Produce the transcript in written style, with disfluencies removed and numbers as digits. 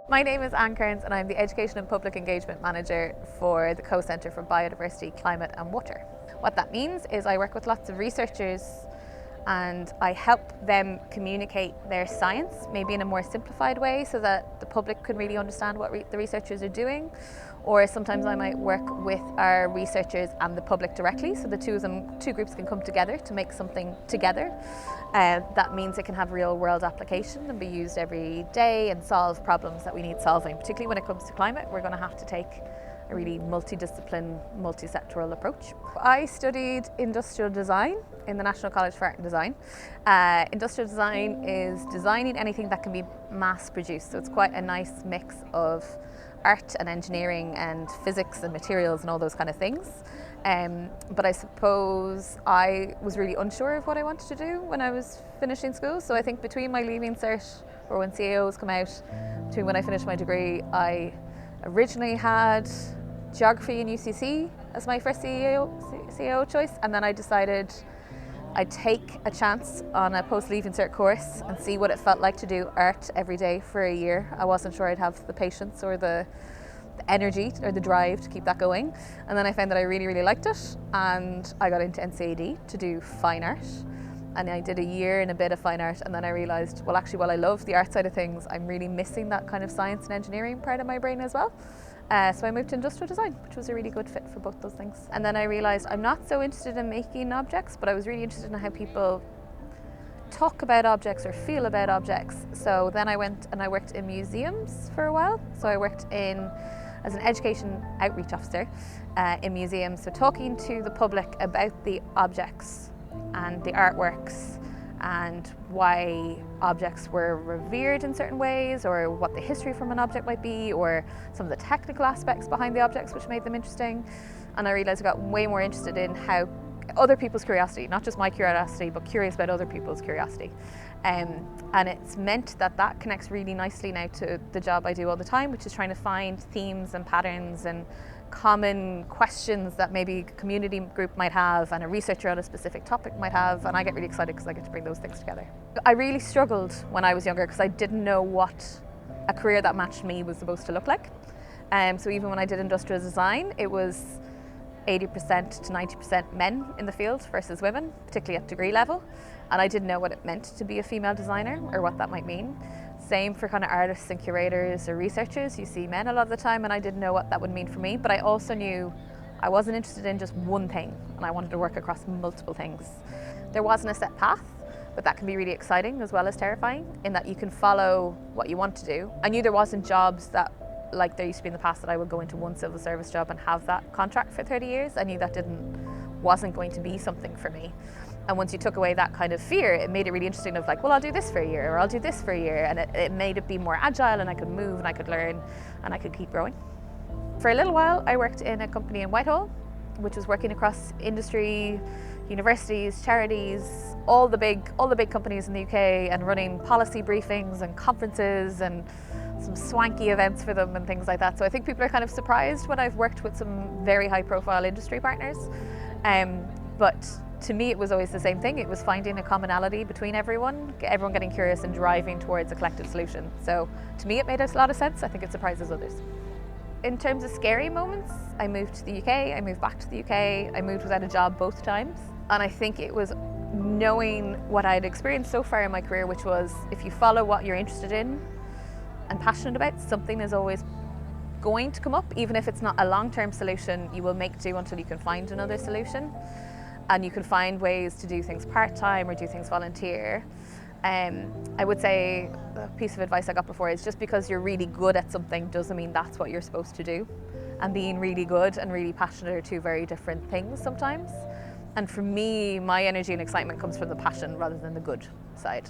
My name is Anne Kearns and I'm the Education and Public Engagement Manager for the Co-Centre for Biodiversity, Climate and Water. What that means is I work with lots of researchers and I help them communicate their science, maybe in a more simplified way so that the public can really understand what the researchers are doing. Or sometimes I might work with our researchers and the public directly, so the two groups can come together to make something together. That means it can have real world application and be used every day and solve problems that we need solving. Particularly when it comes to climate, we're going to have to take a really multidiscipline, multi-sectoral approach. I studied industrial design in the National College for Art and Design. Industrial design is designing anything that can be mass produced, so it's quite a nice mix of art and engineering and physics and materials and all those kind of things. But I suppose I was really unsure of what I wanted to do when I was finishing school. So I think between my leaving cert, or when CAOs come out, between when I finished my degree, I originally had geography in UCC as my first CAO choice, and then I decided I'd take a chance on a post-leaving cert course and see what it felt like to do art every day for a year. I wasn't sure I'd have the patience or the energy or the drive to keep that going. And then I found that I really, really liked it, and I got into NCAD to do fine art. And I did a year and a bit of fine art, and then I realised, well, actually, while I love the art side of things, I'm really missing that kind of science and engineering part of my brain as well. So I moved to industrial design, which was a really good fit for both those things. And then I realised I'm not so interested in making objects, but I was really interested in how people talk about objects or feel about objects. So then I went and I worked in museums for a while. So I worked as an education outreach officer in museums, so talking to the public about the objects and the artworks and why objects were revered in certain ways, or what the history from an object might be, or some of the technical aspects behind the objects which made them interesting. And I realised I got way more interested in how other people's curiosity, not just my curiosity, but curious about other people's curiosity. And it's meant that connects really nicely now to the job I do all the time, which is trying to find themes and patterns and common questions that maybe a community group might have and a researcher on a specific topic might have, and I get really excited because I get to bring those things together. I really struggled when I was younger because I didn't know what a career that matched me was supposed to look like. So even when I did industrial design, it was 80% to 90% men in the field versus women, particularly at degree level. And I didn't know what it meant to be a female designer or what that might mean. Same for kind of artists and curators or researchers. You see men a lot of the time, and I didn't know what that would mean for me. But I also knew I wasn't interested in just one thing, and I wanted to work across multiple things. There wasn't a set path, but that can be really exciting as well as terrifying in that you can follow what you want to do. I knew there wasn't jobs that, like there used to be in the past, that I would go into one civil service job and have that contract for 30 years. I knew that wasn't going to be something for me. And once you took away that kind of fear, it made it really interesting of like, well, I'll do this for a year, or I'll do this for a year. And it made it be more agile, and I could move and I could learn and I could keep growing. For a little while, I worked in a company in Whitehall, which was working across industry, universities, charities, all the big companies in the UK, and running policy briefings and conferences and some swanky events for them and things like that. So I think people are kind of surprised when I've worked with some very high profile industry partners. But to me, it was always the same thing. It was finding a commonality between everyone getting curious and driving towards a collective solution. So to me, it made a lot of sense. I think it surprises others. In terms of scary moments, I moved to the UK, I moved back to the UK, I moved without a job both times. And I think it was knowing what I'd experienced so far in my career, which was if you follow what you're interested in and passionate about, something is always going to come up. Even if it's not a long-term solution, you will make do until you can find another solution. And you can find ways to do things part-time or do things volunteer. I would say a piece of advice I got before is just because you're really good at something doesn't mean that's what you're supposed to do. And being really good and really passionate are two very different things sometimes. And for me, my energy and excitement comes from the passion rather than the good side.